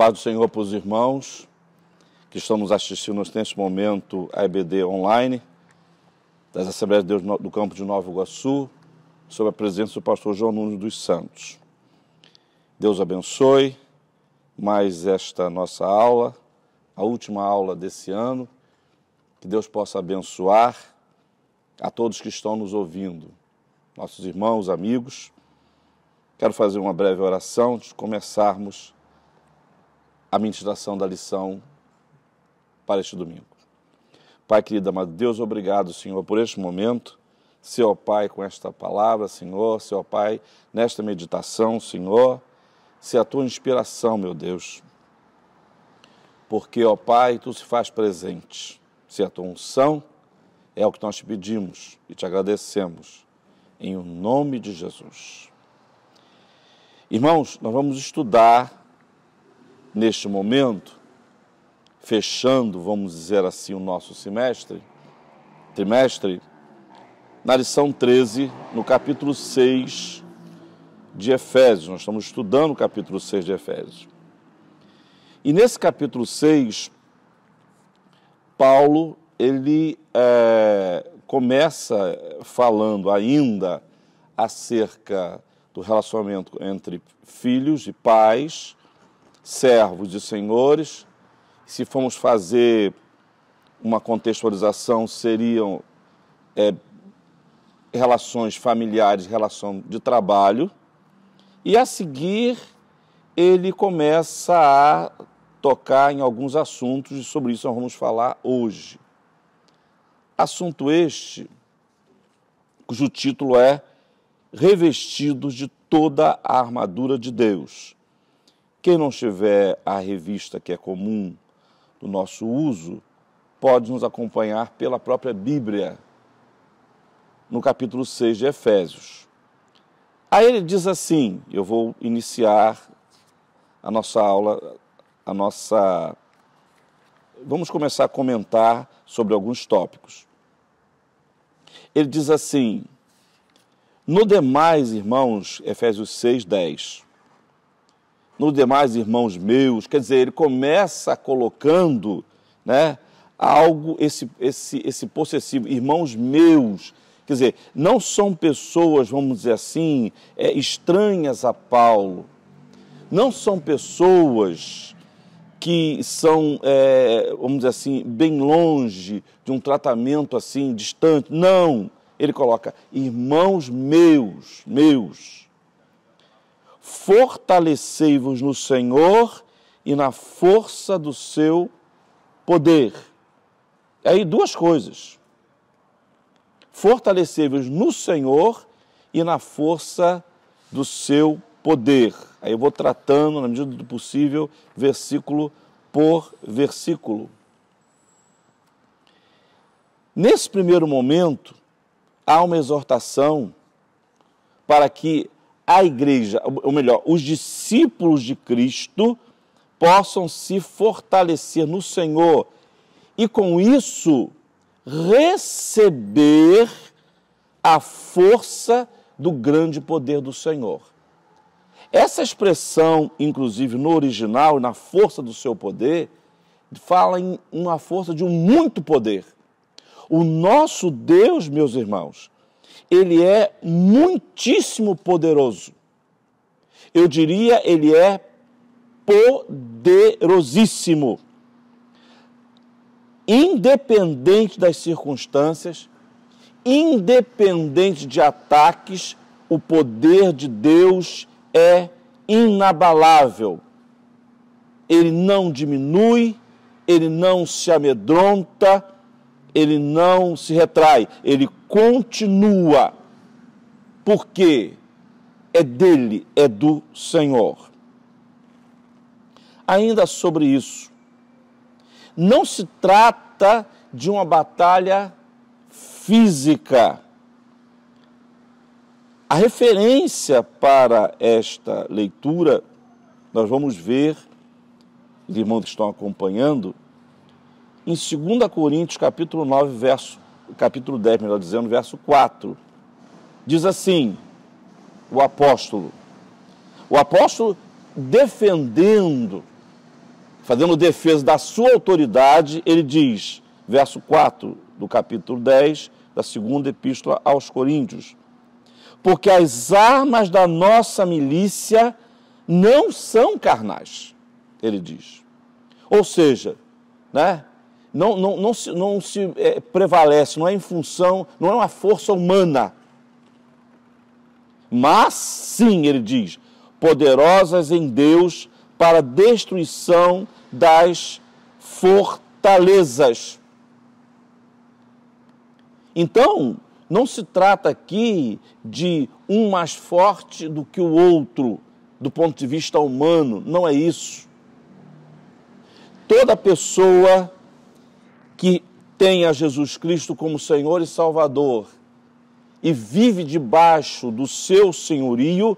Paz do Senhor para os irmãos que estamos assistindo neste momento a EBD online, das Assembleias de Deus do Campo de Nova Iguaçu, sob a presença do pastor João Nunes dos Santos. Deus abençoe mais esta nossa aula, a última aula desse ano, que Deus possa abençoar a todos que estão nos ouvindo, nossos irmãos, amigos. Quero fazer uma breve oração antes de começarmos a ministração da lição para este domingo. Pai querido, amado Deus, obrigado, Senhor, por este momento. Seu ó Pai, com esta palavra, Senhor, seu ó Pai, nesta meditação, Senhor, se a tua inspiração, meu Deus, porque, ó Pai, tu se faz presente, se a tua unção é o que nós te pedimos e te agradecemos, em o nome de Jesus. Irmãos, nós vamos estudar neste momento, fechando, vamos dizer assim, o nosso trimestre, na lição 13, no capítulo 6 de Efésios. Nós estamos estudando o capítulo 6 de Efésios. E nesse capítulo 6, Paulo, ele começa falando ainda acerca do relacionamento entre filhos e pais, servos e senhores. Se formos fazer uma contextualização, seriam relações familiares, relação de trabalho. E a seguir, ele começa a tocar em alguns assuntos, e sobre isso nós vamos falar hoje. Assunto este, cujo título é Revestidos de toda a armadura de Deus. Quem não tiver a revista que é comum do nosso uso, pode nos acompanhar pela própria Bíblia, no capítulo 6 de Efésios. Aí ele diz assim, eu vou iniciar a nossa aula, vamos começar a comentar sobre alguns tópicos. Ele diz assim, no demais, irmãos, Efésios 6, 10, no demais, irmãos meus, quer dizer, ele começa colocando, né, algo, esse possessivo, irmãos meus, quer dizer, não são pessoas, vamos dizer assim, estranhas a Paulo, não são pessoas que são, vamos dizer assim, bem longe de um tratamento assim, distante, não, ele coloca, irmãos meus, fortalecei-vos no Senhor e na força do seu poder. Aí duas coisas. Fortalecei-vos no Senhor e na força do seu poder. Aí eu vou tratando, na medida do possível, versículo por versículo. Nesse primeiro momento, há uma exortação para que a igreja, ou melhor, os discípulos de Cristo possam se fortalecer no Senhor e, com isso, receber a força do grande poder do Senhor. Essa expressão, inclusive no original, na força do seu poder, fala em uma força de um muito poder. O nosso Deus, meus irmãos, ele é muitíssimo poderoso. Eu diria, ele é poderosíssimo. Independente das circunstâncias, independente de ataques, o poder de Deus é inabalável. Ele não diminui, ele não se amedronta, ele não se retrai, ele continua, porque é dele, é do Senhor. Ainda sobre isso, não se trata de uma batalha física. A referência para esta leitura, nós vamos ver, os irmãos que estão acompanhando, em 2 Coríntios, capítulo 9, capítulo 10, melhor dizendo, verso 4. Diz assim, o apóstolo defendendo fazendo defesa da sua autoridade, ele diz, verso 4 do capítulo 10, da segunda epístola aos Coríntios, porque as armas da nossa milícia não são carnais, ele diz. Ou seja, né, não se prevalece, não é em função, não é uma força humana, mas sim, ele diz, poderosas em Deus para a destruição das fortalezas. Então, não se trata aqui de um mais forte do que o outro, do ponto de vista humano, não é isso. Toda pessoa que tenha Jesus Cristo como Senhor e Salvador e vive debaixo do seu senhorio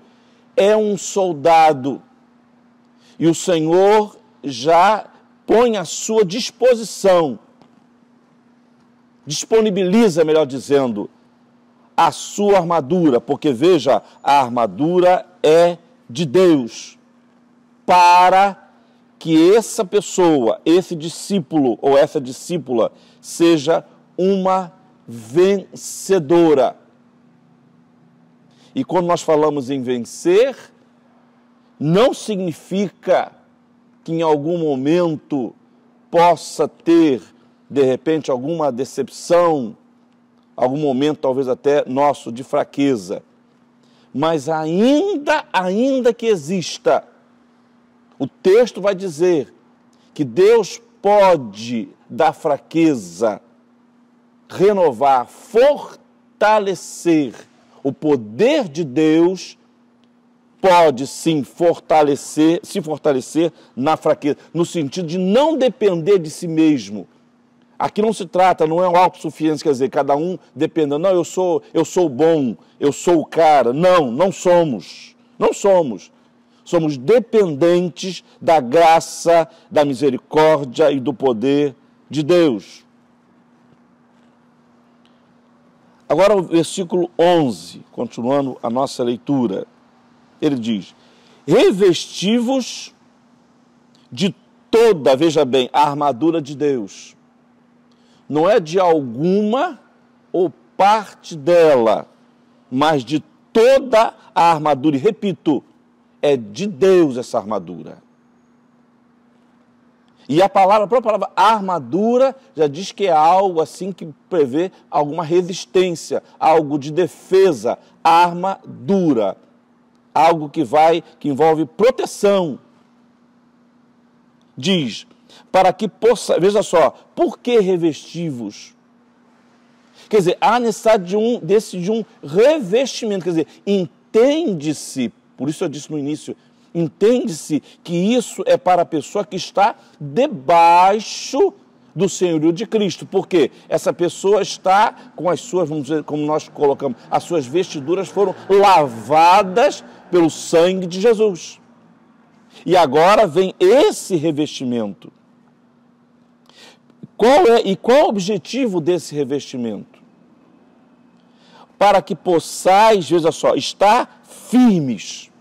é um soldado. E o Senhor já põe à sua disposição, disponibiliza, melhor dizendo, a sua armadura, porque veja, a armadura é de Deus, para que essa pessoa, esse discípulo ou essa discípula seja uma vencedora. E quando nós falamos em vencer, não significa que em algum momento possa ter, de repente, alguma decepção, algum momento talvez até nosso de fraqueza. Mas ainda que exista, o texto vai dizer que Deus pode, da fraqueza, renovar, fortalecer. O poder de Deus pode sim se fortalecer na fraqueza, no sentido de não depender de si mesmo. Aqui não se trata, não é uma autossuficiência, quer dizer, cada um dependendo, não, eu sou bom, eu sou o cara. Não somos. Não somos. Somos dependentes da graça, da misericórdia e do poder de Deus. Agora o versículo 11, continuando a nossa leitura, ele diz, revesti-vos de toda, veja bem, a armadura de Deus. Não é de alguma ou parte dela, mas de toda a armadura. E repito, é de Deus essa armadura. E a própria palavra armadura já diz que é algo assim que prevê alguma resistência, algo de defesa, arma dura, algo que envolve proteção. Diz, para que possa, veja só, por que revesti-vos? Quer dizer, há necessidade de um revestimento, quer dizer, entende-se, por isso eu disse no início, entende-se que isso é para a pessoa que está debaixo do senhorio de Cristo. Porque essa pessoa está com as suas, vamos dizer, como nós colocamos, as suas vestiduras foram lavadas pelo sangue de Jesus. E agora vem esse revestimento. Qual é o objetivo desse revestimento? Para que possais, veja só, estar firmes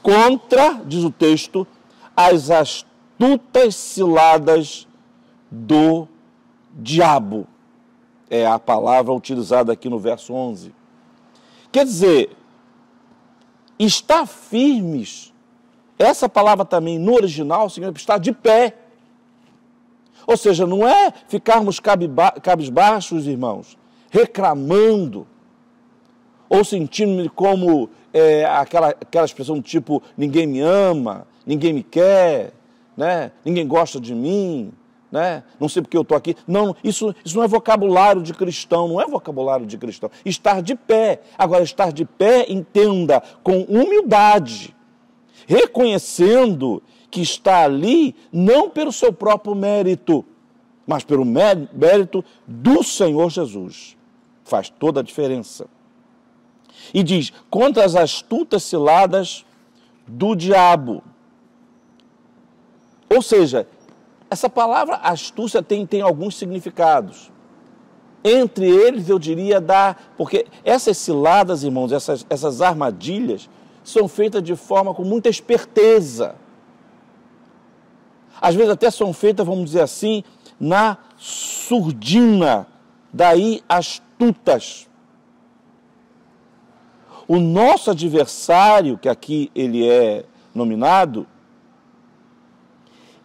contra, diz o texto, as astutas ciladas do diabo. É a palavra utilizada aqui no verso 11. Quer dizer, estar firmes, essa palavra também no original significa estar de pé. Ou seja, não é ficarmos cabisbaixos, irmãos, reclamando, ou sentindo-me como aquela expressão do tipo, ninguém me ama, ninguém me quer, né? Ninguém gosta de mim, né? Não sei porque eu estou aqui. Não, isso não é vocabulário de cristão, não é vocabulário de cristão. Estar de pé. Agora, estar de pé, entenda, com humildade, reconhecendo que está ali não pelo seu próprio mérito, mas pelo mérito do Senhor Jesus. Faz toda a diferença. E diz, contra as astutas ciladas do diabo. Ou seja, essa palavra astúcia tem alguns significados. Entre eles, eu diria, porque essas ciladas, irmãos, essas armadilhas, são feitas de forma com muita esperteza. Às vezes até são feitas, vamos dizer assim, na surdina, daí astutas. O nosso adversário, que aqui ele é nominado,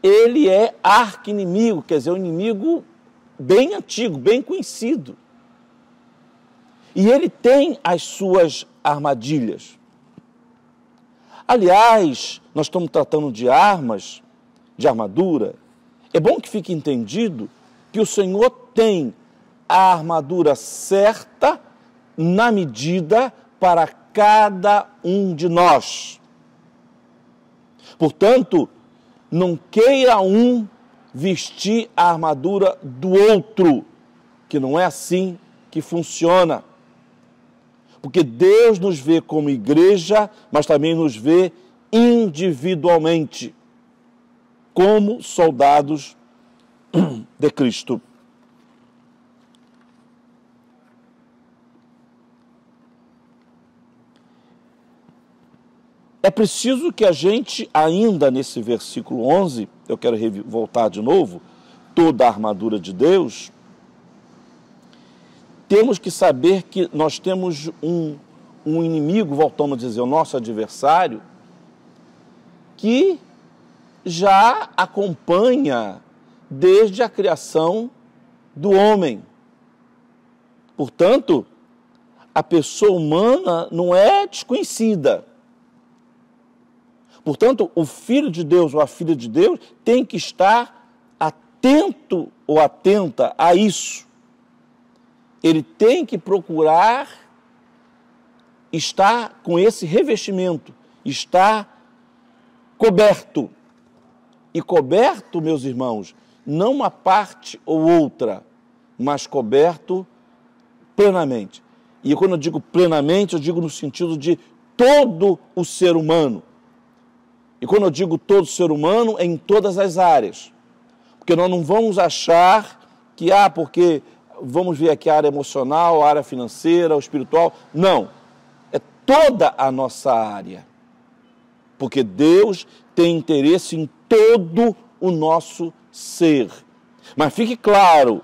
ele é arqui-inimigo, quer dizer, um inimigo bem antigo, bem conhecido. E ele tem as suas armadilhas. Aliás, nós estamos tratando de armas, de armadura. É bom que fique entendido que o Senhor tem a armadura certa na medida para cada um de nós. Portanto, não queira um vestir a armadura do outro, que não é assim que funciona. Porque Deus nos vê como igreja, mas também nos vê individualmente, como soldados de Cristo. É preciso que a gente, ainda nesse versículo 11, eu quero voltar de novo, toda a armadura de Deus, temos que saber que nós temos um inimigo, voltamos a dizer, o nosso adversário, que já acompanha desde a criação do homem. Portanto, a pessoa humana não é desconhecida. Portanto, o filho de Deus ou a filha de Deus tem que estar atento ou atenta a isso. Ele tem que procurar estar com esse revestimento, estar coberto. E coberto, meus irmãos, não uma parte ou outra, mas coberto plenamente. E quando eu digo plenamente, eu digo no sentido de todo o ser humano. E quando eu digo todo ser humano, é em todas as áreas. Porque nós não vamos achar que, porque vamos ver aqui a área emocional, a área financeira, o espiritual. Não, é toda a nossa área. Porque Deus tem interesse em todo o nosso ser. Mas fique claro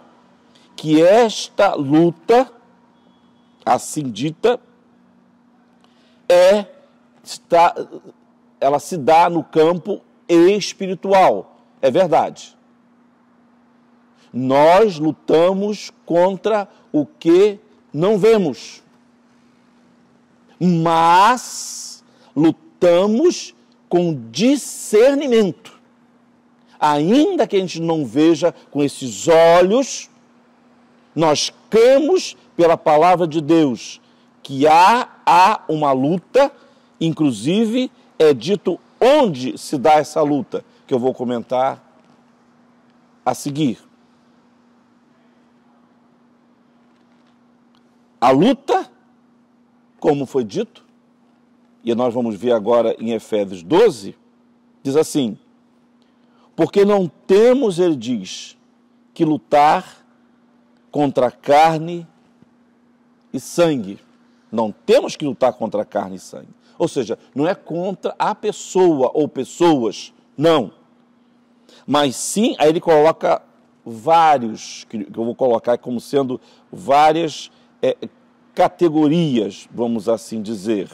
que esta luta, assim dita, ela se dá no campo espiritual. É verdade. Nós lutamos contra o que não vemos. Mas lutamos com discernimento. Ainda que a gente não veja com esses olhos, nós cremos pela palavra de Deus que há uma luta, inclusive é dito onde se dá essa luta, que eu vou comentar a seguir. A luta, como foi dito, e nós vamos ver agora em Efésios 12, diz assim: porque não temos, ele diz, que lutar contra carne e sangue. Não temos que lutar contra carne e sangue. Ou seja, não é contra a pessoa ou pessoas, não. Mas sim, aí ele coloca vários, que eu vou colocar como sendo várias categorias, vamos assim dizer.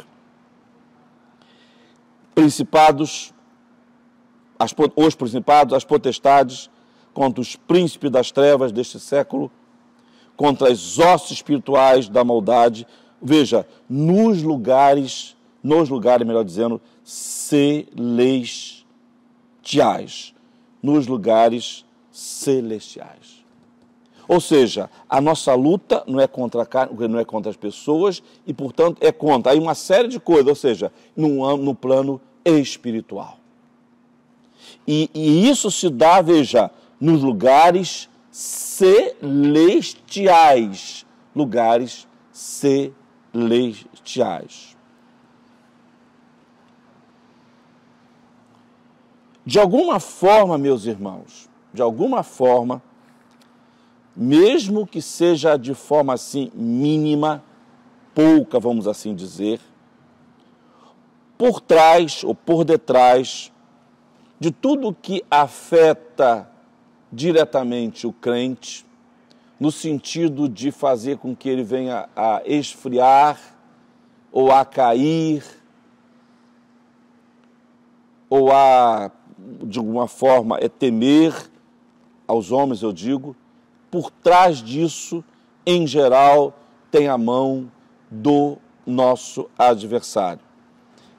Principados, os principados, as potestades, contra os príncipes das trevas deste século, contra as hostes espirituais da maldade, veja, nos lugares, melhor dizendo, celestiais. Nos lugares celestiais. Ou seja, a nossa luta não é contra a carne, não é contra as pessoas e, portanto, é contra aí uma série de coisas, ou seja, no plano espiritual. E isso se dá, veja, nos lugares celestiais. Lugares celestiais. De alguma forma, meus irmãos, de alguma forma, mesmo que seja de forma assim mínima, pouca, vamos assim dizer, por trás ou por detrás de tudo que afeta diretamente o crente, no sentido de fazer com que ele venha a esfriar, ou a cair, ou a, de alguma forma, temer aos homens, eu digo, por trás disso, em geral, tem a mão do nosso adversário.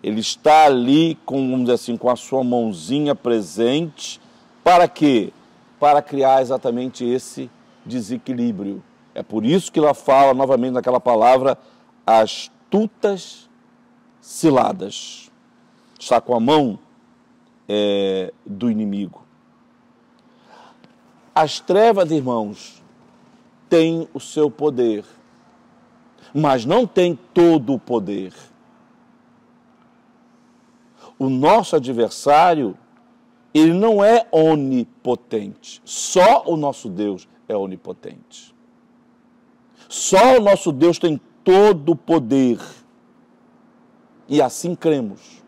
Ele está ali, vamos dizer assim, com a sua mãozinha presente, para quê? Para criar exatamente esse desequilíbrio. É por isso que ela fala novamente naquela palavra, astutas ciladas. Está com a mão do inimigo. As trevas, irmãos, têm o seu poder, mas não têm todo o poder. O nosso adversário, ele não é onipotente. Só o nosso Deus é onipotente. Só o nosso Deus tem todo o poder. E assim cremos.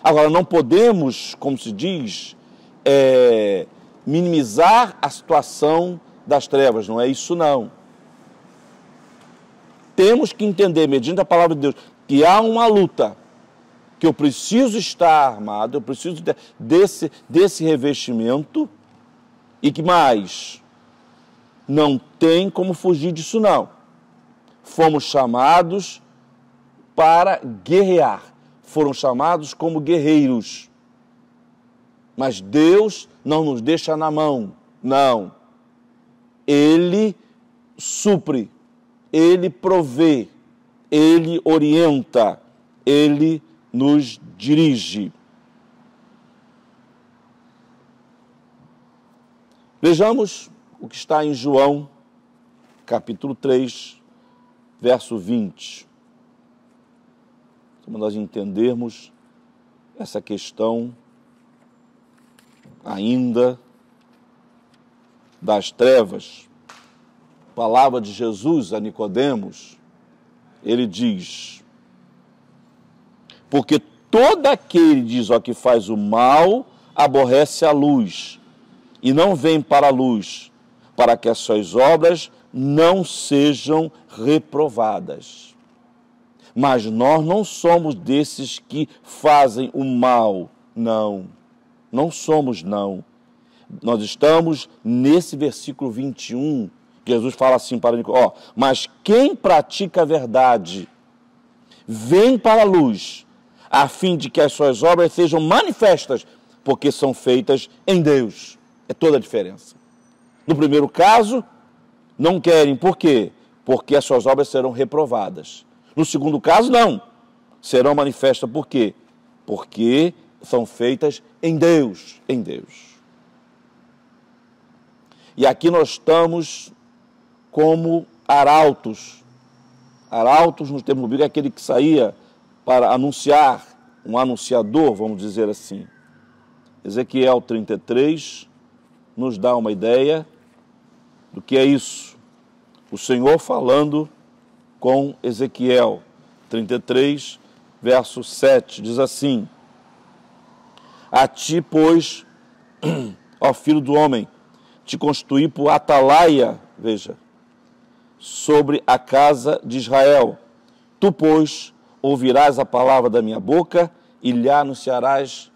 Agora, não podemos, como se diz, minimizar a situação das trevas. Não é isso, não. Temos que entender, mediante a palavra de Deus, que há uma luta, que eu preciso estar armado, eu preciso desse revestimento, e que mais? Não tem como fugir disso, não. Fomos chamados para guerrear, foram chamados como guerreiros. Mas Deus não nos deixa na mão, não. Ele supre, Ele provê, Ele orienta, Ele nos dirige. Vejamos o que está em João, capítulo 3, verso 20. Para nós entendermos essa questão ainda das trevas. Palavra de Jesus a Nicodemos, ele diz: porque todo aquele, diz, ó, que faz o mal, aborrece a luz, e não vem para a luz, para que as suas obras não sejam reprovadas. Mas nós não somos desses que fazem o mal, não. Não somos, não. Nós estamos nesse versículo 21, Jesus fala assim para Nicodemo, mas quem pratica a verdade, vem para a luz, a fim de que as suas obras sejam manifestas, porque são feitas em Deus. É toda a diferença. No primeiro caso, não querem. Por quê? Porque as suas obras serão reprovadas. No segundo caso, não. Serão manifestas por quê? Porque são feitas em Deus. Em Deus. E aqui nós estamos como arautos. Arautos, no termo bíblico, é aquele que saía para anunciar, um anunciador, vamos dizer assim. Ezequiel 33 nos dá uma ideia do que é isso. O Senhor falando com Ezequiel 33, verso 7, diz assim: a ti, pois, ó filho do homem, te constituí por atalaia, veja, sobre a casa de Israel. Tu, pois, ouvirás a palavra da minha boca e lhe anunciarás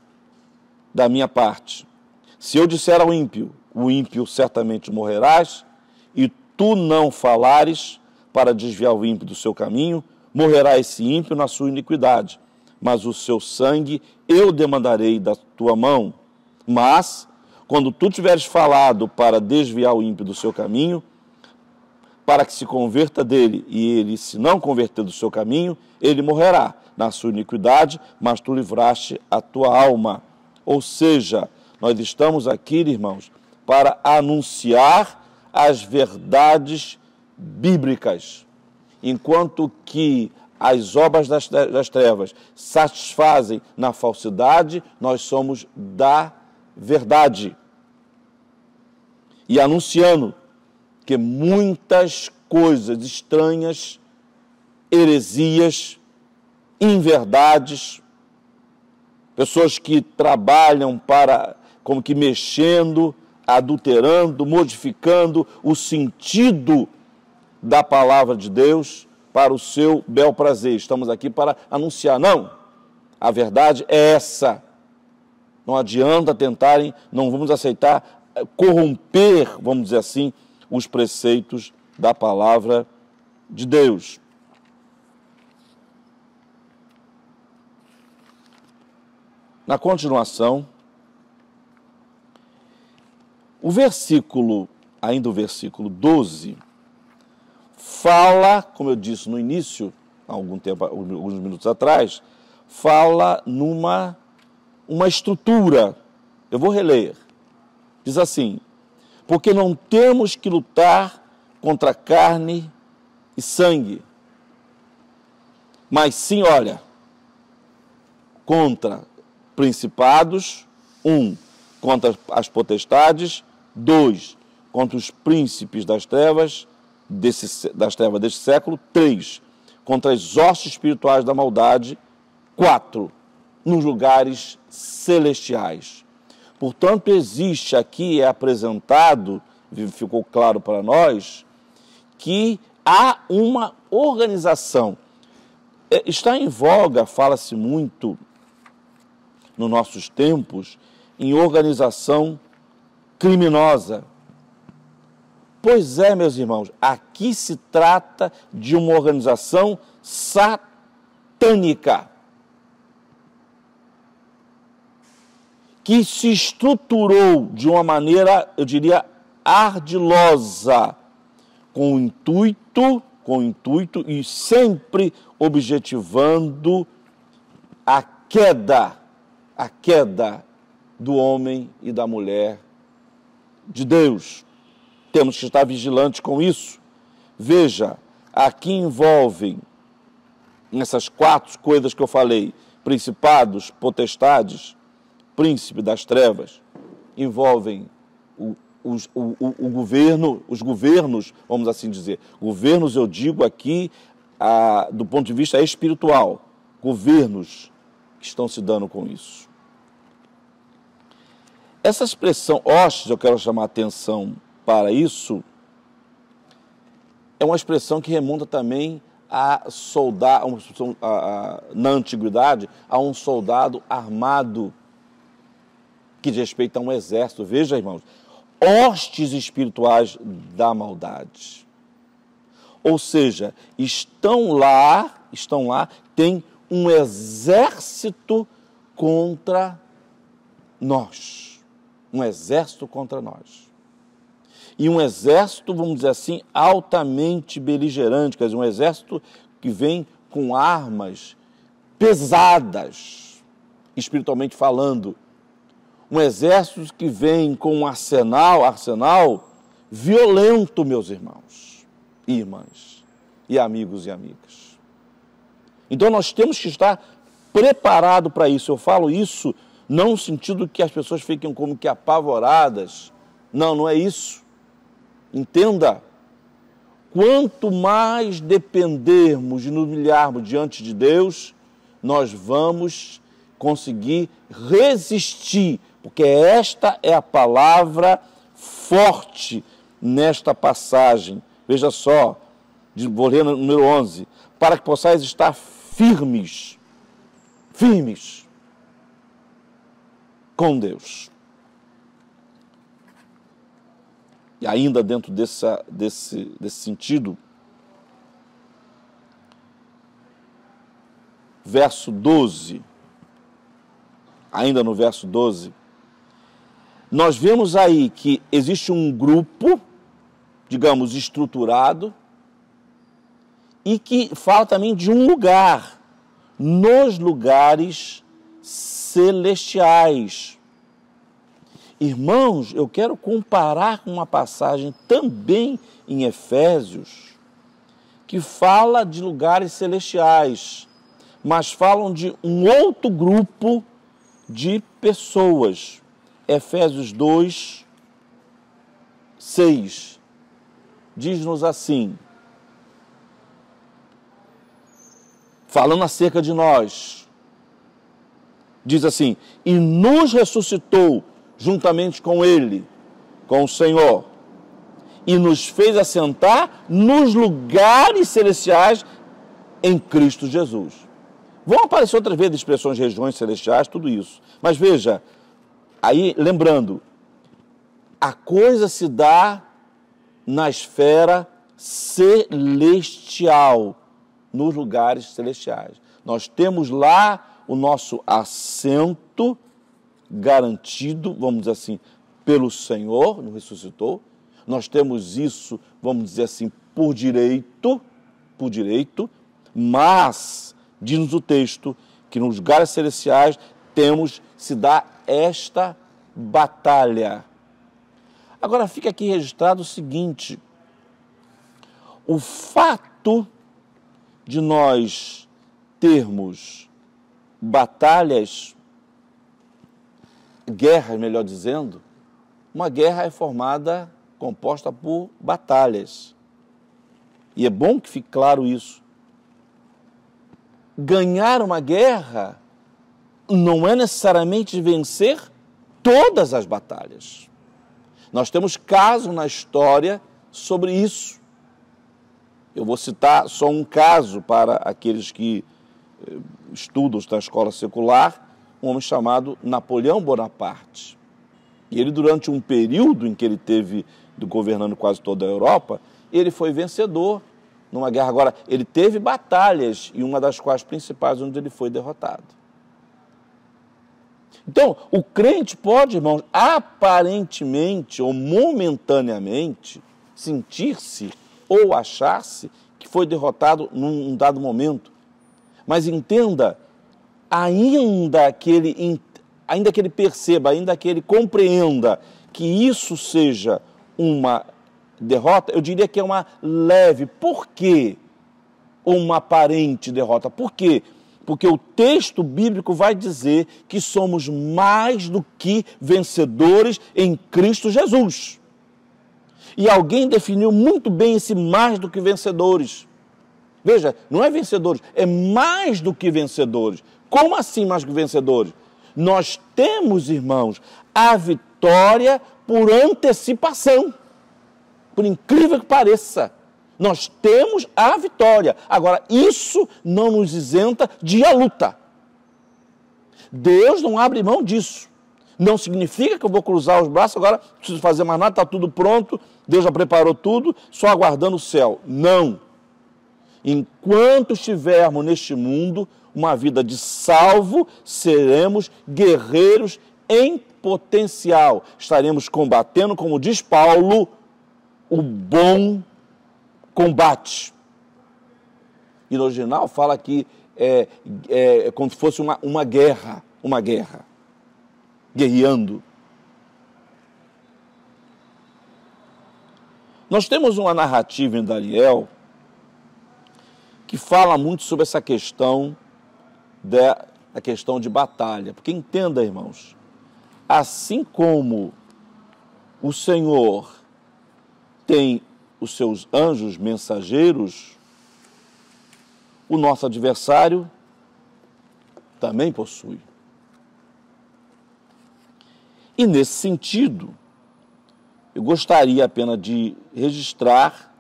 da minha parte. Se eu disser ao ímpio, o ímpio certamente morrerás, e tu não falares para desviar o ímpio do seu caminho, morrerá esse ímpio na sua iniquidade, mas o seu sangue eu demandarei da tua mão. Mas, quando tu tiveres falado para desviar o ímpio do seu caminho, para que se converta dele, e ele se não converter do seu caminho, ele morrerá na sua iniquidade, mas tu livraste a tua alma. Ou seja, nós estamos aqui, irmãos, para anunciar as verdades bíblicas. Enquanto que as obras das trevas satisfazem na falsidade, nós somos da verdade. E anunciando que muitas coisas estranhas, heresias, inverdades, pessoas que trabalham para, como que mexendo, adulterando, modificando o sentido da palavra de Deus para o seu bel prazer. Estamos aqui para anunciar, não, a verdade é essa. Não adianta tentarem, não vamos aceitar corromper, vamos dizer assim, os preceitos da palavra de Deus. Na continuação, ainda o versículo 12, fala, como eu disse no início, há alguns minutos atrás, fala numa estrutura. Eu vou reler. Diz assim: porque não temos que lutar contra carne e sangue, mas sim, olha, contra principados, 1, contra as potestades, 2, contra os príncipes das trevas deste século, 3, contra as hostes espirituais da maldade, 4, nos lugares celestiais. Portanto, existe aqui, é apresentado, ficou claro para nós, que há uma organização. Está em voga, fala-se muito nos nossos tempos, em organização criminosa. Pois é, meus irmãos, aqui se trata de uma organização satânica, que se estruturou de uma maneira, eu diria, ardilosa, com o intuito e sempre objetivando a queda do homem e da mulher de Deus. Temos que estar vigilantes com isso. Veja, aqui envolvem, nessas 4 coisas que eu falei, principados, potestades, príncipe das trevas, envolvem os governos, vamos assim dizer. Governos, eu digo aqui, do ponto de vista espiritual, governos que estão se dando com isso. Essa expressão hostes, eu quero chamar a atenção para isso, é uma expressão que remonta também na antiguidade, a um soldado armado, que diz respeito a um exército. Veja, irmãos, hostes espirituais da maldade. Ou seja, estão lá, tem um exército contra nós. Um exército contra nós. E um exército, vamos dizer assim, altamente beligerante, quer dizer, um exército que vem com armas pesadas, espiritualmente falando. Um exército que vem com um arsenal violento, meus irmãos e irmãs, e amigos e amigas. Então nós temos que estar preparados para isso. Eu falo isso não no sentido que as pessoas fiquem como que apavoradas. Não, não é isso. Entenda, quanto mais dependermos e nos humilharmos diante de Deus, nós vamos conseguir resistir, porque esta é a palavra forte nesta passagem. Veja só, vou ler no número 11, para que possais estar firmes com Deus. E ainda dentro desse sentido, verso 12, ainda no verso 12, nós vemos aí que existe um grupo, digamos, estruturado, e que fala também de um lugar, nos lugares celestiais. Irmãos, eu quero comparar com uma passagem também em Efésios, que fala de lugares celestiais, mas falam de um outro grupo de pessoas. Efésios 2, 6, diz-nos assim, falando acerca de nós, diz assim, e nos ressuscitou juntamente com ele, com o Senhor, e nos fez assentar nos lugares celestiais em Cristo Jesus. Vão aparecer outras vezes expressões regiões celestiais, tudo isso. Mas veja, aí lembrando, a coisa se dá na esfera celestial, nos lugares celestiais. Nós temos lá o nosso assento garantido, vamos dizer assim, pelo Senhor, nos ressuscitou. Nós temos isso, vamos dizer assim, por direito, mas, diz-nos o texto, que nos lugares celestiais se dá esta batalha. Agora fica aqui registrado o seguinte, o fato de nós termos batalhas, guerras, melhor dizendo, uma guerra é composta por batalhas. E é bom que fique claro isso. Ganhar uma guerra não é necessariamente vencer todas as batalhas. Nós temos casos na história sobre isso. Eu vou citar só um caso para aqueles que estudam na escola secular, um homem chamado Napoleão Bonaparte. E ele, durante um período em que ele teve governando quase toda a Europa, ele foi vencedor numa guerra. Agora, ele teve batalhas, e uma das quais principais, onde ele foi derrotado. Então, o crente pode, irmãos, aparentemente ou momentaneamente, sentir-se ou achar-se que foi derrotado num dado momento. Mas entenda, ainda que ele perceba, ainda que ele compreenda que isso seja uma derrota, eu diria que é uma leve. Por quê? Uma aparente derrota. Por quê? Porque o texto bíblico vai dizer que somos mais do que vencedores em Cristo Jesus. E alguém definiu muito bem esse mais do que vencedores. Veja, não é vencedores, é mais do que vencedores. Como assim mais do que vencedores? Nós temos, irmãos, a vitória por antecipação. Por incrível que pareça, nós temos a vitória. Agora, isso não nos isenta de ir à luta. Deus não abre mão disso. Não significa que eu vou cruzar os braços, agora não preciso fazer mais nada, está tudo pronto, Deus já preparou tudo, só aguardando o céu. Não. Enquanto estivermos neste mundo, uma vida de salvo, seremos guerreiros em potencial. Estaremos combatendo, como diz Paulo, o bom combate. E no original fala que é como se fosse uma guerra, guerreando. Nós temos uma narrativa em Daniel que fala muito sobre essa questão a questão de batalha. Porque entenda, irmãos, assim como o Senhor tem os seus anjos mensageiros, o nosso adversário também possui. E nesse sentido, eu gostaria apenas de registrar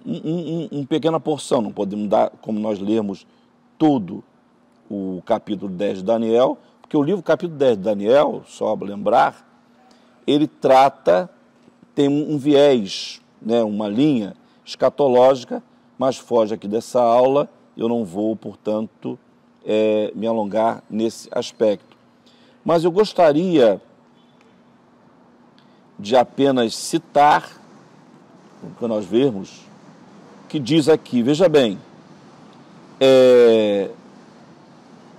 uma pequena porção, não podemos dar como nós lermos todo o capítulo 10 de Daniel, porque o livro capítulo 10 de Daniel, só para lembrar, ele tem um viés, né, uma linha escatológica, mas foge aqui dessa aula, eu não vou, portanto, me alongar nesse aspecto. Mas eu gostaria de apenas citar, para nós vermos, que diz aqui, veja bem,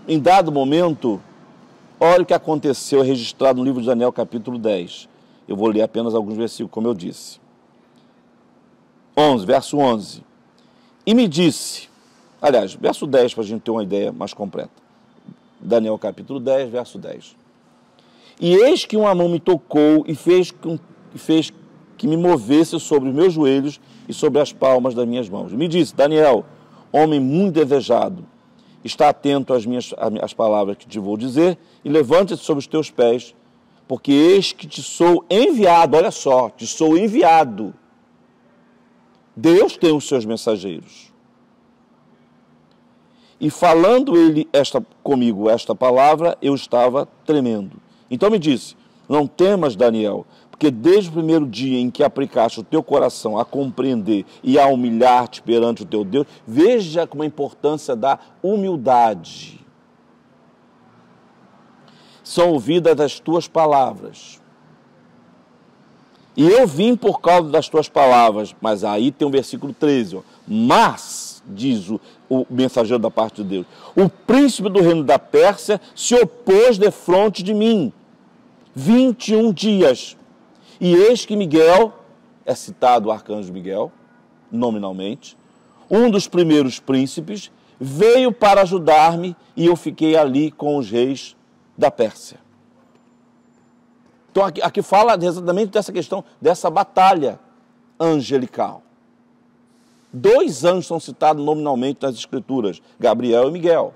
em dado momento, olha o que aconteceu, registrado no livro de Daniel, capítulo 10. Eu vou ler apenas alguns versículos, como eu disse. 11, verso 11. E me disse, aliás, verso 10, para a gente ter uma ideia mais completa. Daniel, capítulo 10, verso 10. E eis que uma mão me tocou e fez que me movesse sobre os meus joelhos e sobre as palmas das minhas mãos. Me disse, Daniel, homem muito desejado, está atento às palavras que te vou dizer e levante-te sobre os teus pés, porque eis que te sou enviado, olha só, te sou enviado. Deus tem os seus mensageiros. E falando ele comigo esta palavra, eu estava tremendo. Então me disse, não temas, Daniel, porque desde o primeiro dia em que aplicaste o teu coração a compreender e a humilhar-te perante o teu Deus, veja como a importância da humildade. São ouvidas as tuas palavras. E eu vim por causa das tuas palavras, mas aí tem o versículo 13, ó. Mas, diz o mensageiro da parte de Deus, o príncipe do reino da Pérsia se opôs defronte de mim 21 dias. E eis que Miguel, é citado o arcanjo Miguel, nominalmente, um dos primeiros príncipes, veio para ajudar-me e eu fiquei ali com os reis da Pérsia. Então aqui fala exatamente dessa questão, dessa batalha angelical. 2 anjos são citados nominalmente nas Escrituras, Gabriel e Miguel.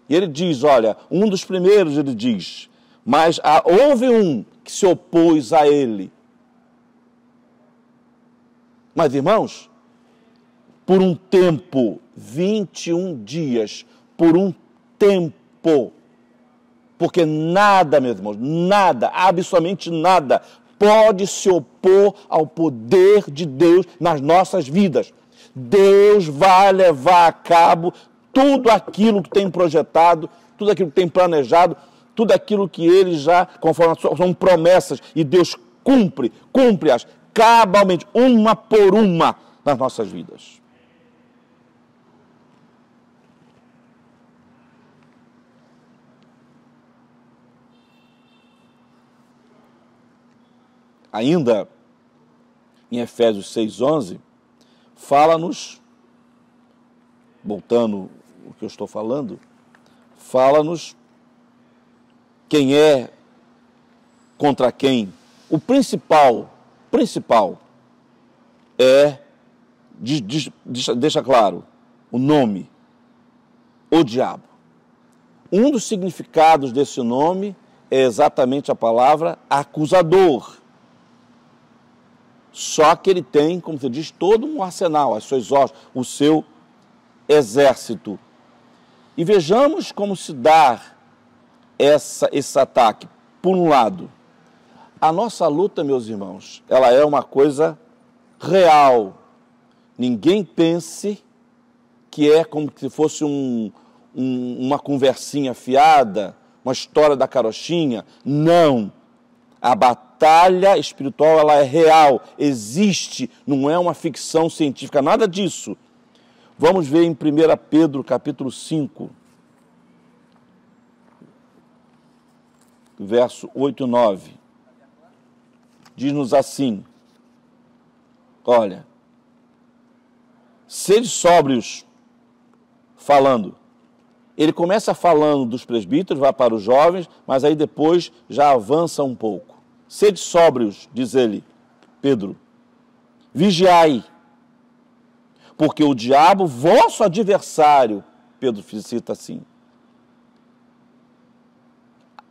E ele diz, olha, um dos primeiros ele diz, mas houve um que se opôs a ele. Mas, irmãos, por um tempo, 21 dias, por um tempo, porque nada, meus irmãos, nada, absolutamente nada, pode se opor ao poder de Deus nas nossas vidas. Deus vai levar a cabo tudo aquilo que tem projetado, tudo aquilo que tem planejado, tudo aquilo que Ele já, conforme são promessas, e Deus cumpre-as cabalmente, uma por uma, nas nossas vidas. Ainda em Efésios 6,11, fala-nos, voltando o que eu estou falando, fala-nos quem é contra quem. O principal é, deixa claro, o nome, o diabo. Um dos significados desse nome é exatamente a palavra acusador. Só que ele tem, como você diz, todo um arsenal, as suas hostes, o seu exército. E vejamos como se dá esse ataque. Por um lado, a nossa luta, meus irmãos, ela é uma coisa real. Ninguém pense que é como se fosse uma conversinha fiada, uma história da carochinha. Não. A batalha espiritual, ela é real, existe, não é uma ficção científica, nada disso. Vamos ver em 1 Pedro, capítulo 5, verso 8 e 9. Diz-nos assim, olha, sede sóbrios, falando. Ele começa falando dos presbíteros, vai para os jovens, mas aí depois já avança um pouco. Sede sóbrios, diz ele, Pedro, vigiai, porque o diabo, vosso adversário, Pedro cita assim,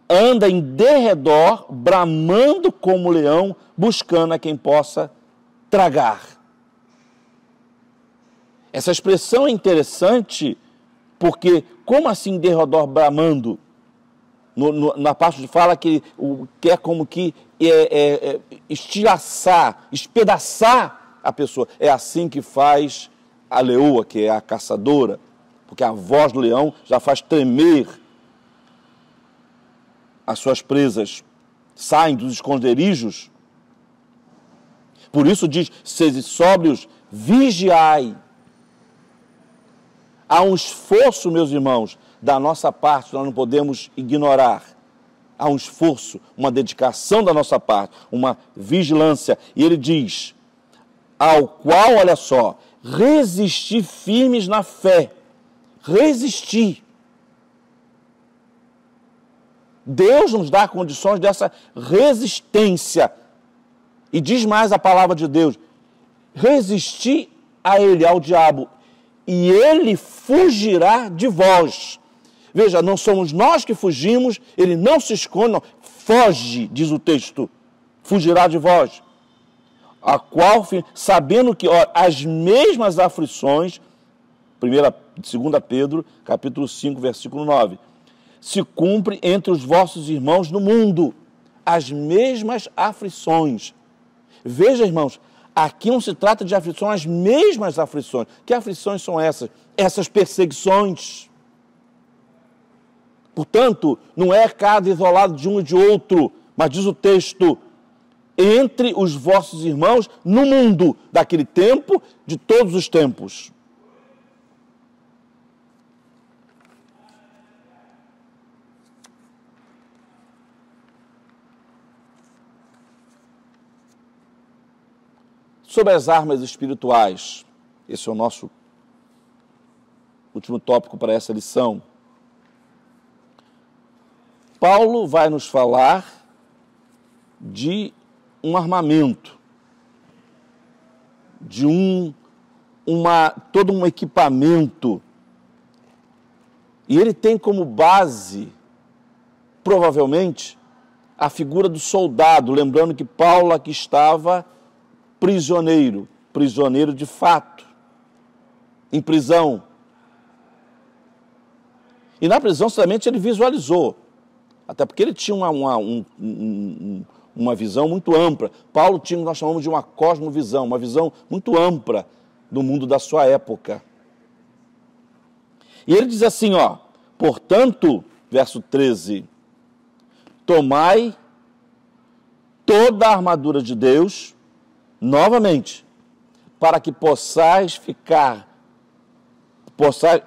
anda em derredor, bramando como leão, buscando a quem possa tragar. Essa expressão é interessante, porque como assim derredor bramando? Na parte de fala que é como que estilhaçar, espedaçar a pessoa. É assim que faz a leoa, que é a caçadora, porque a voz do leão já faz tremer as suas presas, saem dos esconderijos. Por isso diz, sede sóbrios, vigiai. Há um esforço, meus irmãos, da nossa parte, nós não podemos ignorar. Há um esforço, uma dedicação da nossa parte, uma vigilância. E ele diz, ao qual, olha só, resistir firmes na fé. Resistir. Deus nos dá condições dessa resistência. E diz mais a palavra de Deus, resistir a ele, ao diabo, e ele fugirá de vós. Veja, não somos nós que fugimos, ele não se esconde, não. Foge, diz o texto, fugirá de vós. A qual, sabendo que as mesmas aflições, 2 Pedro, capítulo 5, versículo 9, se cumpre entre os vossos irmãos no mundo, as mesmas aflições. Veja, irmãos, aqui não se trata de aflições, as mesmas aflições. Que aflições são essas? Essas perseguições. Portanto, não é cada isolado de um e de outro, mas diz o texto, entre os vossos irmãos no mundo, daquele tempo, de todos os tempos. Sobre as armas espirituais, esse é o nosso último tópico para essa lição. Paulo vai nos falar de um armamento, de todo um equipamento. E ele tem como base, provavelmente, a figura do soldado, lembrando que Paulo aqui estava prisioneiro de fato, em prisão. E na prisão, certamente, ele visualizou, até porque ele tinha uma visão muito ampla. Paulo tinha o que nós chamamos de uma cosmovisão, uma visão muito ampla do mundo da sua época. E ele diz assim, portanto, verso 13, tomai toda a armadura de Deus, novamente, para que possais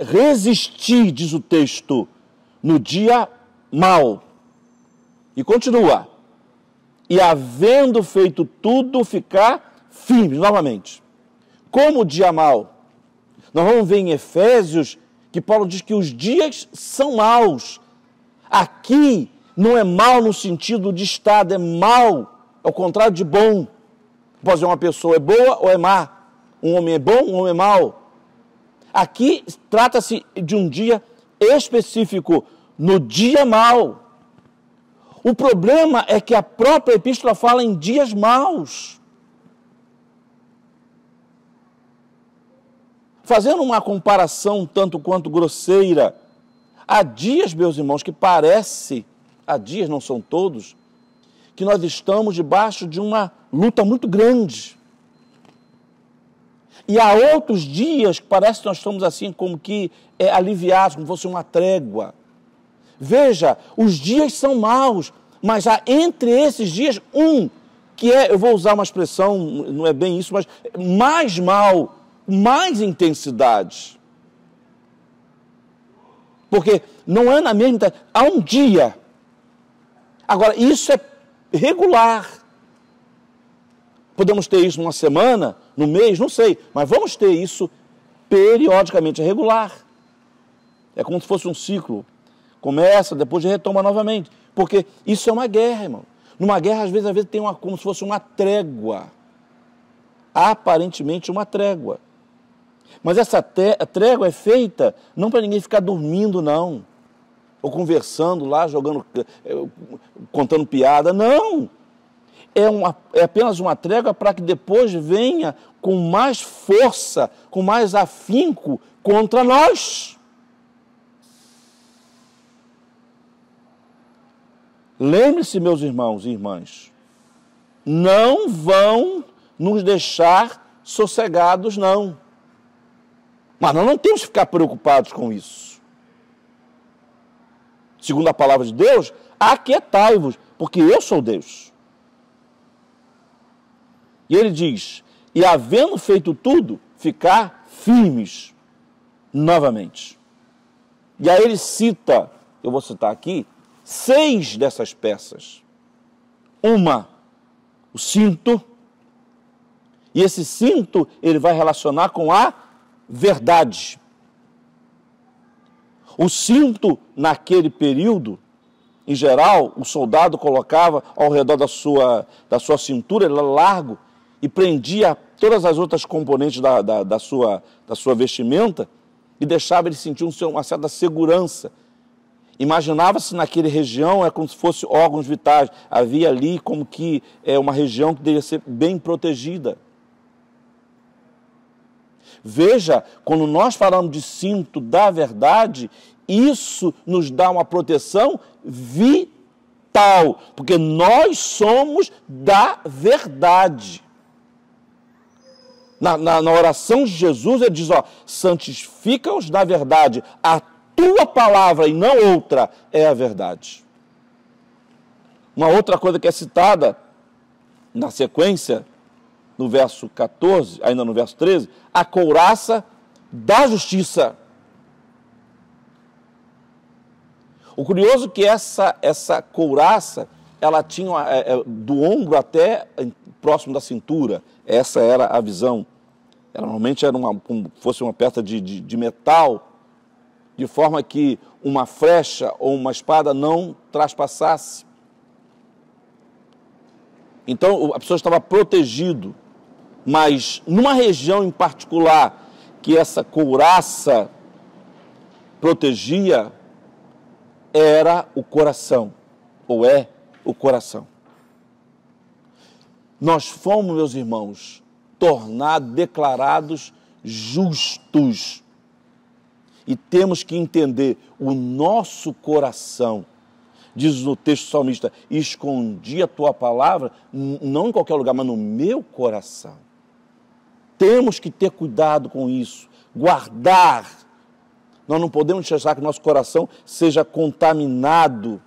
resistir, diz o texto, no dia mau. E continua. E havendo feito tudo, ficar firmes, novamente. Como o dia mau? Nós vamos ver em Efésios que Paulo diz que os dias são maus. Aqui não é mal no sentido de estado, é mal, ao contrário de bom. Pode dizer, uma pessoa é boa ou é má. Um homem é bom, um homem é mau. Aqui trata-se de um dia específico, no dia mau. O problema é que a própria epístola fala em dias maus. Fazendo uma comparação tanto quanto grosseira, há dias, meus irmãos, que parece, há dias, não são todos, que nós estamos debaixo de uma luta muito grande. E há outros dias que parece que nós estamos assim como que aliviados, como fosse uma trégua. Veja, os dias são maus, mas há entre esses dias que é, eu vou usar uma expressão, não é bem isso, mas mais mal, mais intensidade. Porque não é na mesma intensidade, há um dia. Agora, isso é regular. Podemos ter isso numa semana, no mês, não sei, mas vamos ter isso periodicamente, é regular. É como se fosse um ciclo. Começa, depois retoma novamente. Porque isso é uma guerra, irmão. Numa guerra, às vezes tem como se fosse uma trégua. Aparentemente uma trégua. Mas essa trégua é feita não para ninguém ficar dormindo, não. Ou conversando lá, contando piada. Não! É apenas uma trégua para que depois venha com mais força, com mais afinco contra nós. Lembre-se, meus irmãos e irmãs, não vão nos deixar sossegados, não. Mas nós não temos que ficar preocupados com isso. Segundo a palavra de Deus, aquietai-vos, porque eu sou Deus. E ele diz, e havendo feito tudo, ficar firmes novamente. E aí ele cita, eu vou citar aqui, 6 dessas peças. Uma, o cinto, e esse cinto ele vai relacionar com a verdade. O cinto, naquele período, em geral, o soldado colocava ao redor da sua cintura, ele era largo, e prendia todas as outras componentes da sua vestimenta e deixava ele sentir uma certa segurança. Imaginava-se naquela região, como se fossem órgãos vitais. Havia ali como que uma região que deveria ser bem protegida. Veja, quando nós falamos de cinto da verdade, isso nos dá uma proteção vital, porque nós somos da verdade. Na oração de Jesus, ele diz, santifica-os na verdade, a tua palavra e não outra é a verdade. Uma outra coisa que é citada na sequência, no verso 14, ainda no verso 13, a couraça da justiça. O curioso é que essa couraça, ela tinha do ombro até próximo da cintura. Essa era a visão. Ela normalmente era como fosse uma peça de metal, de forma que uma flecha ou uma espada não traspassasse. Então a pessoa estava protegido, mas numa região em particular que essa couraça protegia era o coração, ou é o coração. Nós fomos, meus irmãos, declarados justos. E temos que entender o nosso coração. Diz no texto salmista, escondi a tua palavra, não em qualquer lugar, mas no meu coração. Temos que ter cuidado com isso, guardar. Nós não podemos deixar que nosso coração seja contaminado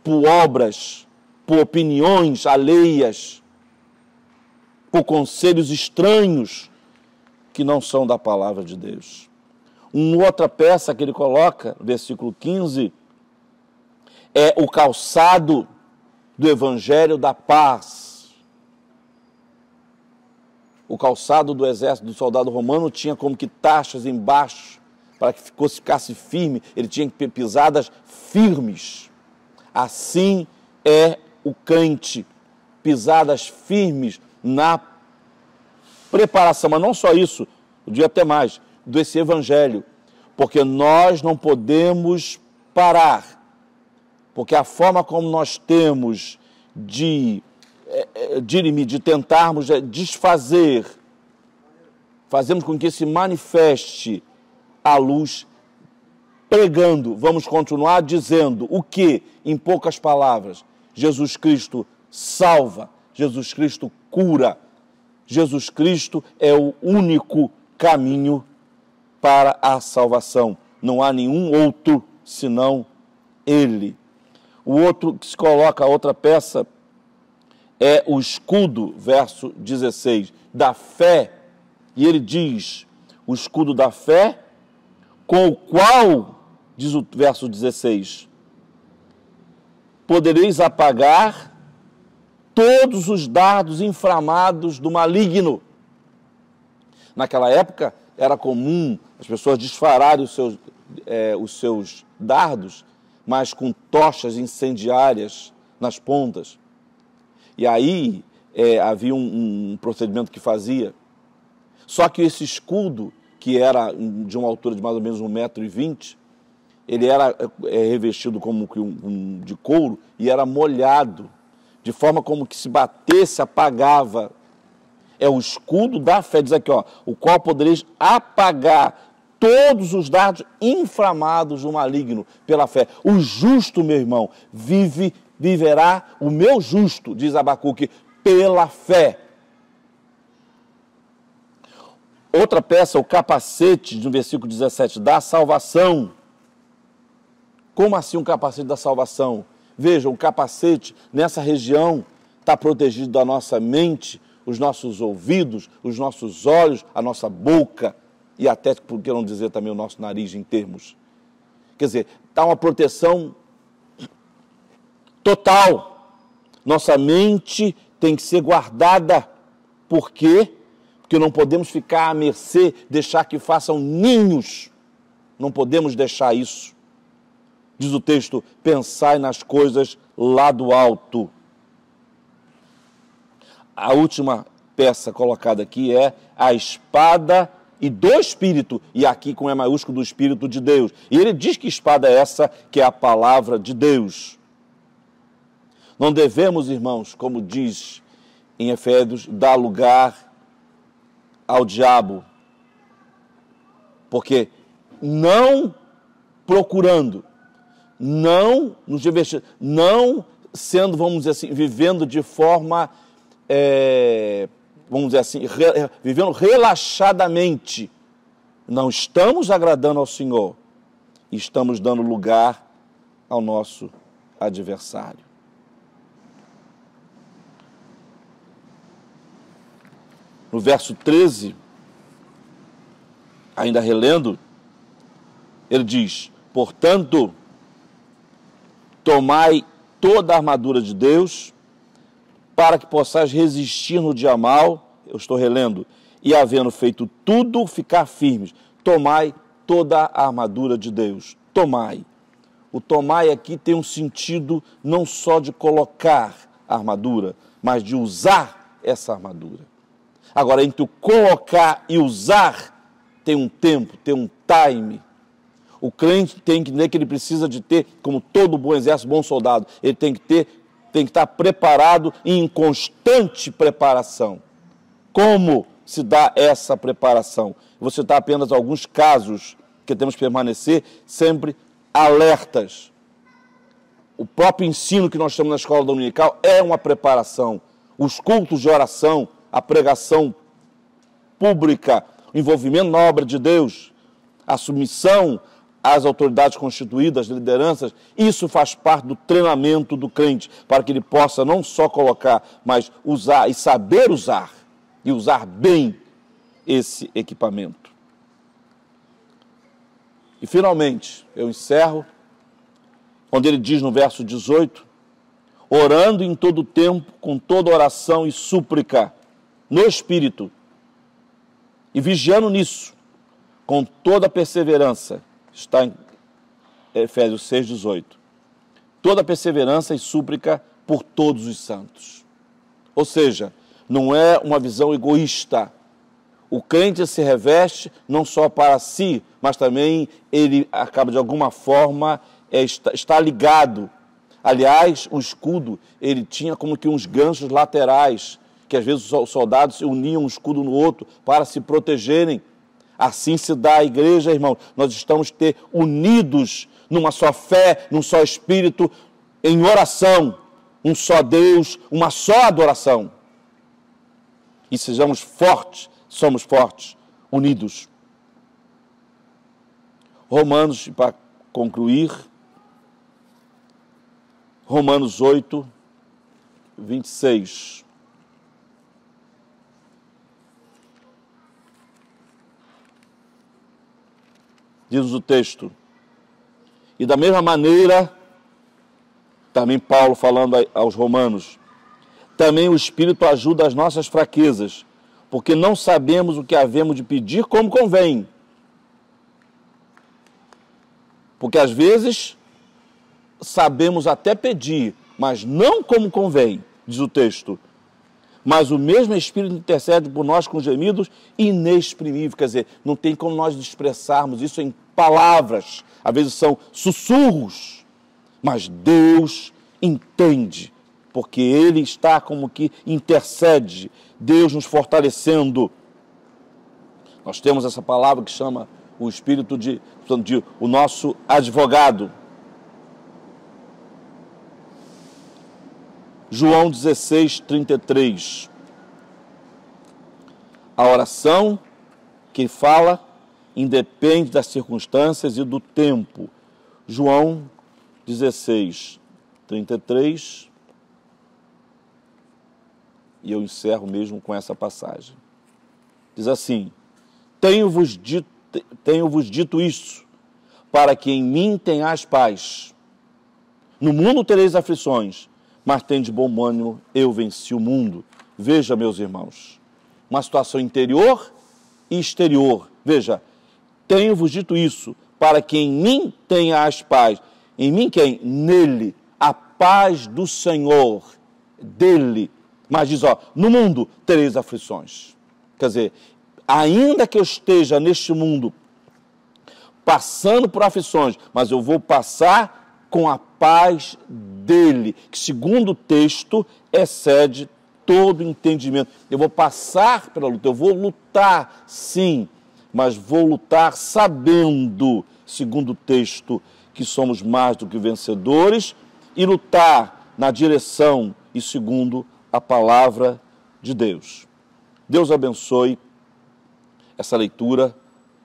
por obras, por opiniões alheias, por conselhos estranhos que não são da palavra de Deus. Uma outra peça que ele coloca, versículo 15, é o calçado do evangelho da paz. O calçado do exército do soldado romano tinha como que taxas embaixo, para que ficasse firme, ele tinha que ter pisadas firmes. Assim é o crente, pisadas firmes na preparação, mas não só isso, eu digo até mais, desse evangelho, porque nós não podemos parar, porque a forma como nós temos de tentarmos desfazer, fazemos com que se manifeste a luz pregando, vamos continuar dizendo o que, em poucas palavras, Jesus Cristo salva, Jesus Cristo cura, Jesus Cristo é o único caminho para a salvação. Não há nenhum outro senão Ele. O outro que se coloca, a outra peça, é o escudo, verso 16, da fé. E ele diz, o escudo da fé, com o qual, diz o verso 16, podereis apagar todos os dardos inflamados do maligno. Naquela época, era comum as pessoas dispararem os seus dardos, mas com tochas incendiárias nas pontas. E aí havia um procedimento que fazia. Só que esse escudo, que era de uma altura de mais ou menos 1,20 m, ele era revestido como de couro e era molhado, de forma como que se batesse, apagava. É o escudo da fé, diz aqui, o qual podereis apagar todos os dardos inflamados do maligno pela fé. O justo, meu irmão, viverá, o meu justo, diz Abacuque, pela fé. Outra peça, o capacete, no versículo 17, da salvação. Como assim um capacete da salvação? Veja, um capacete nessa região está protegido da nossa mente, os nossos ouvidos, os nossos olhos, a nossa boca e até, por que não dizer também, o nosso nariz em termos. Quer dizer, dá uma proteção total. Nossa mente tem que ser guardada. Por quê? Porque não podemos ficar à mercê, deixar que façam ninhos. Não podemos deixar isso. Diz o texto, pensai nas coisas lá do alto. a última peça colocada aqui é a espada e do Espírito, e aqui com E maiúsculo, do Espírito de Deus. E ele diz que espada é essa, que é a palavra de Deus. Não devemos, irmãos, como diz em Efésios, dar lugar ao diabo, porque não procurando, não nos divertindo, não sendo, vamos dizer assim, vivendo de forma, vamos dizer assim, vivendo relaxadamente, não estamos agradando ao Senhor, estamos dando lugar ao nosso adversário. No verso 13, ainda relendo, ele diz: portanto, tomai toda a armadura de Deus, para que possais resistir no dia mau, eu estou relendo, e havendo feito tudo, ficar firmes. Tomai toda a armadura de Deus. Tomai. O tomai aqui tem um sentido não só de colocar a armadura, mas de usar essa armadura. Agora, entre o colocar e usar, tem um tempo, tem um time. O crente tem que entender que ele precisa de ter, como todo bom exército, bom soldado, ele tem que estar preparado e em constante preparação. Como se dá essa preparação? Vou citar apenas alguns casos que temos que permanecer sempre alertas. O próprio ensino que nós temos na escola dominical é uma preparação. Os cultos de oração, a pregação pública, o envolvimento na obra de Deus, a submissão às autoridades constituídas, lideranças, isso faz parte do treinamento do crente, para que ele possa não só colocar, mas usar e saber usar, e usar bem esse equipamento. E finalmente, eu encerro, onde ele diz no verso 18, orando em todo tempo, com toda oração e súplica, no Espírito, e vigiando nisso, com toda perseverança, está em Efésios 6,18, toda perseverança e súplica por todos os santos. Ou seja, não é uma visão egoísta. O crente se reveste não só para si, mas também ele acaba de alguma forma, está ligado. Aliás, o escudo, ele tinha como que uns ganchos laterais, que às vezes os soldados uniam um escudo no outro para se protegerem. Assim se dá à igreja, irmão. Nós estamos unidos numa só fé, num só espírito, em oração, um só Deus, uma só adoração. E sejamos fortes, somos fortes, unidos. Romanos, para concluir, Romanos 8, 26. Diz o texto, e da mesma maneira, também Paulo falando aos romanos, também o Espírito ajuda as nossas fraquezas, porque não sabemos o que havemos de pedir como convém. Porque às vezes sabemos até pedir, mas não como convém, diz o texto. Mas o mesmo Espírito intercede por nós com gemidos inexprimíveis. Quer dizer, não tem como nós expressarmos isso em palavras. Às vezes são sussurros. Mas Deus entende, porque Ele está como que intercede. Deus nos fortalecendo. Nós temos essa palavra que chama o Espírito de o nosso advogado. João 16, 33. A oração que fala independe das circunstâncias e do tempo. João 16, 33. E eu encerro mesmo com essa passagem. Diz assim, tenho-vos dito isso, para que em mim tenhais paz. No mundo tereis aflições, mas tende bom ânimo, eu venci o mundo. Veja, meus irmãos, uma situação interior e exterior. Veja, tenho-vos dito isso, para que em mim tenhas paz. Em mim quem? Nele, a paz do Senhor, dele. Mas diz, ó, no mundo tereis aflições. Quer dizer, ainda que eu esteja neste mundo passando por aflições, mas eu vou passar com a paz dele, que segundo o texto excede todo entendimento. Eu vou passar pela luta, eu vou lutar sim, mas vou lutar sabendo, segundo o texto, que somos mais do que vencedores, e lutar na direção e segundo a palavra de Deus. Deus abençoe essa leitura,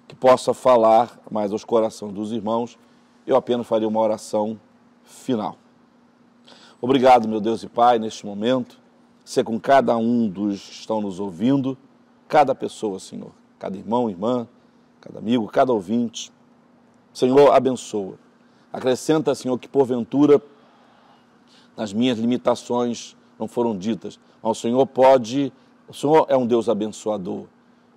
que possa falar mais aos corações dos irmãos. Eu apenas farei uma oração final. Obrigado, meu Deus e Pai, neste momento, ser com cada um dos que estão nos ouvindo, cada pessoa, Senhor, cada irmão, irmã, cada amigo, cada ouvinte. Senhor, abençoa. Acrescenta, Senhor, que porventura nas minhas limitações não foram ditas, mas o Senhor pode, o Senhor é um Deus abençoador.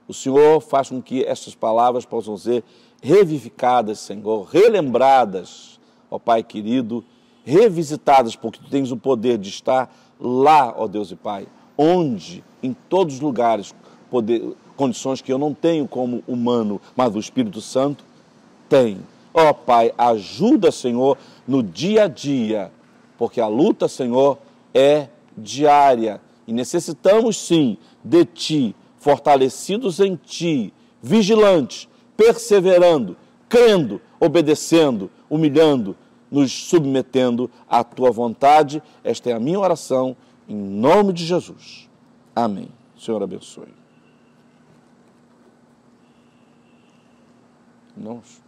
O Senhor faz com que estas palavras possam ser revivificadas, Senhor, relembradas, ó Pai querido, revisitadas, porque Tu tens o poder de estar lá, ó Deus e Pai, onde, em todos os lugares, condições que eu não tenho como humano, mas o Espírito Santo tem. Ó Pai, ajuda, Senhor, no dia a dia, porque a luta, Senhor, é diária e necessitamos, sim, de Ti, fortalecidos em Ti, vigilantes, perseverando, crendo, obedecendo, humilhando, nos submetendo à Tua vontade. Esta é a minha oração, em nome de Jesus. Amém. O Senhor abençoe. Irmãos.